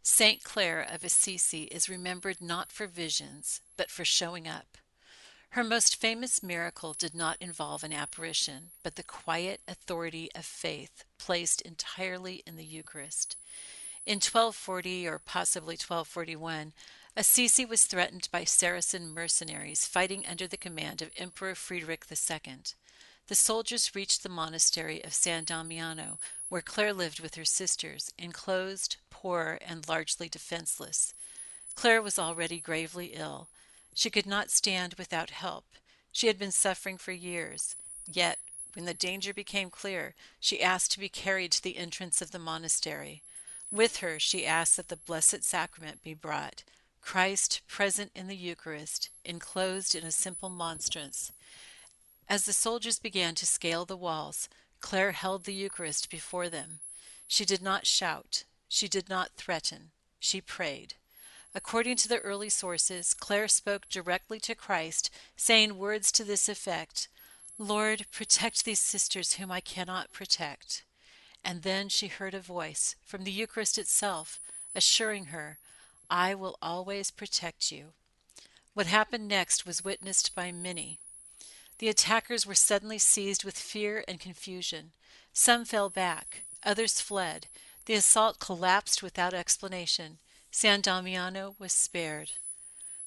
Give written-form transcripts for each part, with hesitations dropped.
Saint Clare of Assisi is remembered not for visions, but for showing up. Her most famous miracle did not involve an apparition, but the quiet authority of faith placed entirely in the Eucharist. In 1240 or possibly 1241, Assisi was threatened by Saracen mercenaries fighting under the command of Emperor Friedrich II. The soldiers reached the monastery of San Damiano, where Clare lived with her sisters, enclosed, poor, and largely defenseless. Clare was already gravely ill. She could not stand without help. She had been suffering for years. Yet, when the danger became clear, she asked to be carried to the entrance of the monastery. With her, she asked that the Blessed Sacrament be brought, Christ present in the Eucharist, enclosed in a simple monstrance. As the soldiers began to scale the walls, Clare held the Eucharist before them. She did not shout. She did not threaten. She prayed. According to the early sources, Clare spoke directly to Christ, saying words to this effect: "Lord, protect these sisters whom I cannot protect." And then she heard a voice from the Eucharist itself, assuring her, "I will always protect you." What happened next was witnessed by many. The attackers were suddenly seized with fear and confusion. Some fell back, others fled. The assault collapsed without explanation. San Damiano was spared.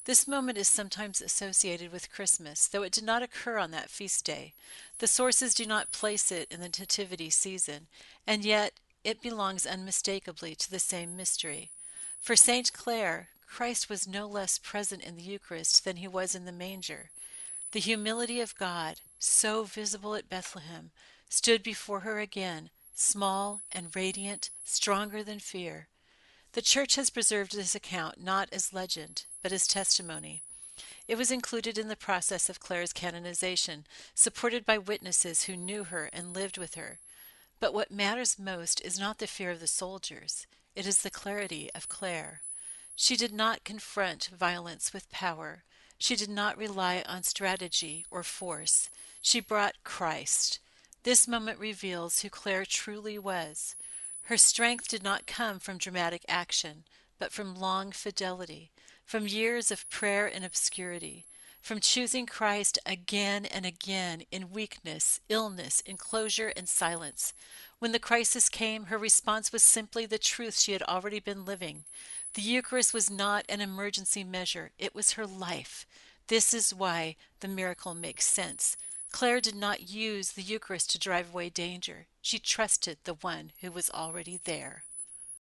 This moment is sometimes associated with Christmas, though it did not occur on that feast day. The sources do not place it in the Nativity season, and yet it belongs unmistakably to the same mystery. For Saint Clare, Christ was no less present in the Eucharist than he was in the manger. The humility of God, so visible at Bethlehem, stood before her again, small and radiant, stronger than fear. The Church has preserved this account not as legend, but as testimony. It was included in the process of Clare's canonization, supported by witnesses who knew her and lived with her. But what matters most is not the fear of the soldiers, it is the clarity of Clare. She did not confront violence with power. She did not rely on strategy or force. She brought Christ. This moment reveals who Clare truly was. Her strength did not come from dramatic action, but from long fidelity, from years of prayer in obscurity, from choosing Christ again and again in weakness, illness, enclosure, and silence. When the crisis came, her response was simply the truth she had already been living. The Eucharist was not an emergency measure, it was her life. This is why the miracle makes sense. Clare did not use the Eucharist to drive away danger. She trusted the one who was already there.